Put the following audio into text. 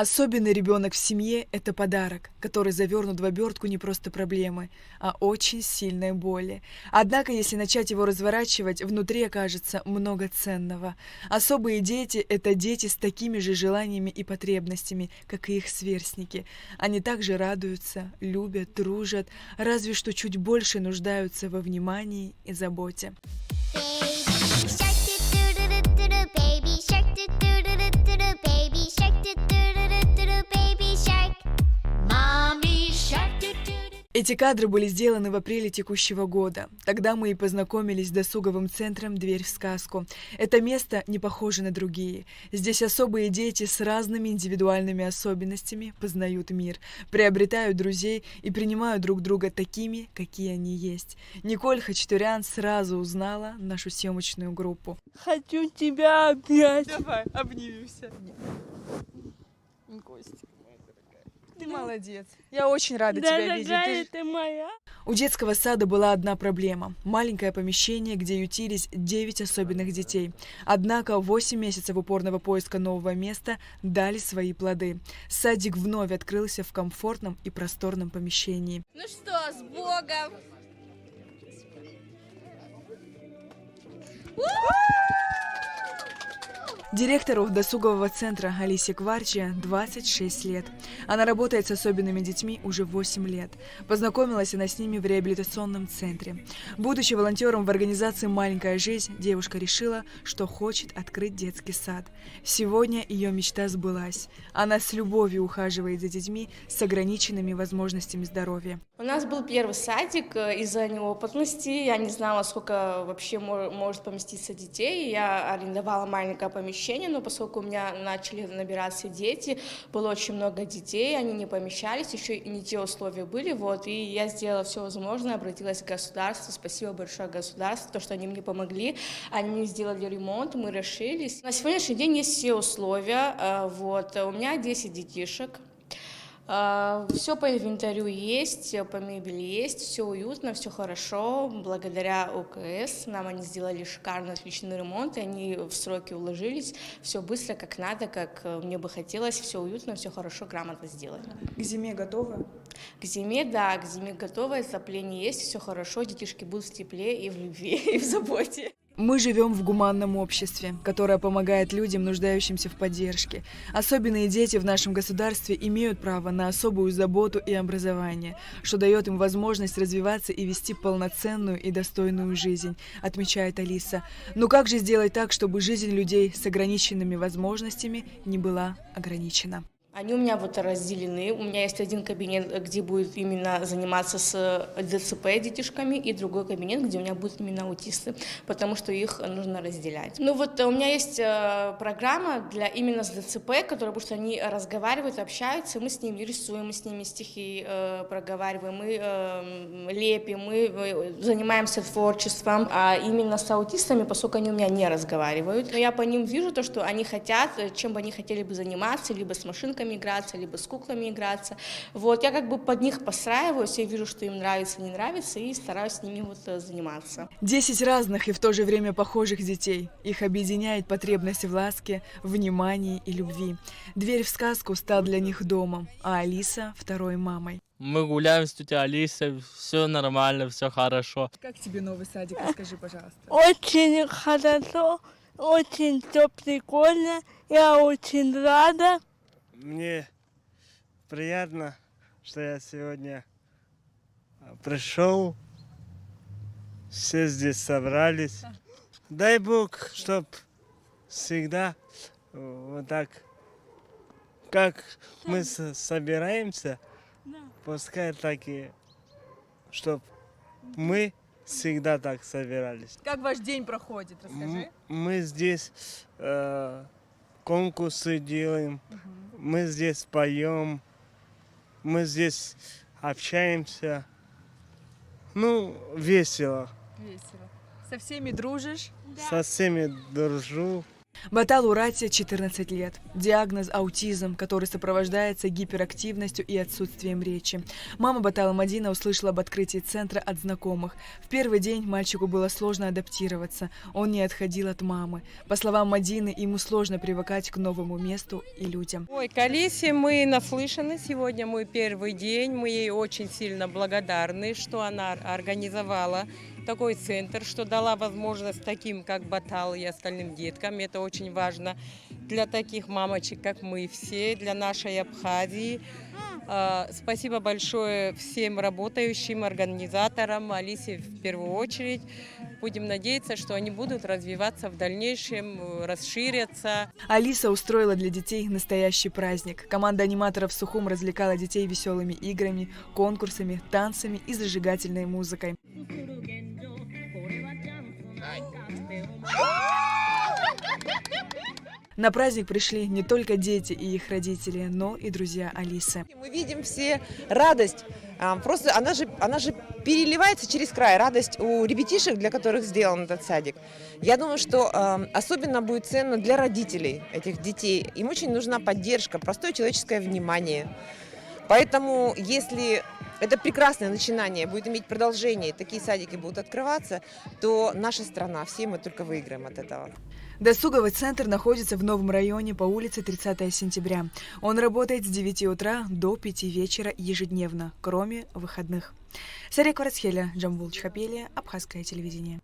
Особенный ребенок в семье – это подарок, который завернут в обертку не просто проблемы, а очень сильной боли. Однако, если начать его разворачивать, внутри окажется много ценного. Особые дети – это дети с такими же желаниями и потребностями, как и их сверстники. Они также радуются, любят, дружат, разве что чуть больше нуждаются во внимании и заботе. Эти кадры были сделаны в апреле текущего года. Тогда мы и познакомились с досуговым центром «Дверь в сказку». Это место не похоже на другие. Здесь особые дети с разными индивидуальными особенностями познают мир, приобретают друзей и принимают друг друга такими, какие они есть. Николь Хачатурян сразу узнала нашу съемочную группу. Хочу тебя обнять. Давай, обнимемся. Костя. Ты молодец. Я очень рада тебя видеть. Дорогая ты моя. У детского сада была одна проблема – маленькое помещение, где ютились 9 особенных детей. Однако 8 месяцев упорного поиска нового места дали свои плоды. Садик вновь открылся в комфортном и просторном помещении. Ну что, с Богом! Директору досугового центра Алисе Кварчи 26 лет. Она работает с особенными детьми уже 8 лет. Познакомилась она с ними в реабилитационном центре. Будучи волонтером в организации «Маленькая жизнь», девушка решила, что хочет открыть детский сад. Сегодня ее мечта сбылась. Она с любовью ухаживает за детьми с ограниченными возможностями здоровья. У нас был первый садик, из-за неопытности я не знала, сколько вообще может поместиться детей. Я арендовала маленькое помещение, но поскольку у меня начали набираться дети, было очень много детей, они не помещались, еще и не те условия были, и я сделала все возможное, обратилась к государству, спасибо большое государству, то, что они мне помогли, они мне сделали ремонт, мы решились. На сегодняшний день есть все условия, у меня 10 детишек. Все по инвентарю есть, по мебели есть, все уютно, все хорошо. Благодаря ОКС нам они сделали шикарный, отличный ремонт, и они в сроки уложились, все быстро, как надо, как мне бы хотелось, все уютно, все хорошо, грамотно сделали. К зиме готова? К зиме, да, к зиме готово, отопление есть, все хорошо, детишки будут в тепле и в любви, и в заботе. Мы живем в гуманном обществе, которое помогает людям, нуждающимся в поддержке. Особенные дети в нашем государстве имеют право на особую заботу и образование, что дает им возможность развиваться и вести полноценную и достойную жизнь, отмечает Алиса. Но как же сделать так, чтобы жизнь людей с ограниченными возможностями не была ограничена? Они у меня разделены. У меня есть один кабинет, где будет именно заниматься с ДЦП детишками, и другой кабинет, где у меня будут именно аутисты, потому что их нужно разделять. У меня есть программа именно с ДЦП, потому что они разговаривают, общаются, мы с ними рисуем, мы с ними стихи проговариваем, мы лепим, мы занимаемся творчеством. А именно с аутистами, поскольку они у меня не разговаривают, но я по ним вижу то, что они хотят, чем бы они хотели бы заниматься, либо с машинками играться, либо с куклами играться. Я под них подстраиваюсь, я вижу, что им нравится, не нравится, и стараюсь с ними заниматься. 10 разных и в то же время похожих детей. Их объединяет потребность в ласке, внимании и любви. «Дверь в сказку» стал для них домом, а Алиса – второй мамой. Мы гуляем с тетей Алисой, все нормально, все хорошо. Как тебе новый садик? Расскажи, пожалуйста. Очень хорошо, очень все прикольно, я очень рада. Мне приятно, что я сегодня пришел, все здесь собрались. Дай Бог, чтоб всегда вот так, как мы собираемся, пускай так и, чтоб мы всегда так собирались. Как ваш день проходит? Расскажи. Мы здесь конкурсы делаем. Мы здесь поем, мы здесь общаемся. Весело. Весело. Со всеми дружишь? Со всеми дружу. Баталу Рате 14 лет. Диагноз – аутизм, который сопровождается гиперактивностью и отсутствием речи. Мама Батала Мадина услышала об открытии центра от знакомых. В первый день мальчику было сложно адаптироваться. Он не отходил от мамы. По словам Мадины, ему сложно привыкать к новому месту и людям. Ой, к Алисе мы наслышаны. Сегодня мой первый день. Мы ей очень сильно благодарны, что она организовала такой центр, что дала возможность таким, как Батал и остальным деткам. Это очень важно для таких мамочек, как мы все, для нашей Абхазии. Спасибо большое всем работающим, организаторам, Алисе в первую очередь. Будем надеяться, что они будут развиваться в дальнейшем, расширятся. Алиса устроила для детей настоящий праздник. Команда аниматоров Сухум развлекала детей веселыми играми, конкурсами, танцами и зажигательной музыкой. На праздник пришли не только дети и их родители, но и друзья Алисы. Мы видим все радость, просто она же переливается через край, радость у ребятишек, для которых сделан этот садик. Я думаю, что особенно будет ценно для родителей этих детей. Им очень нужна поддержка, простое человеческое внимание. Поэтому, если это прекрасное начинание будет иметь продолжение, такие садики будут открываться, то наша страна, все мы только выиграем от этого. Досуговый центр находится в новом районе по улице 30 сентября. Он работает с 9 утра до 5 вечера ежедневно, кроме выходных. Сария Кварцхеля, Джамбул Чхапелия, Абхазское телевидение.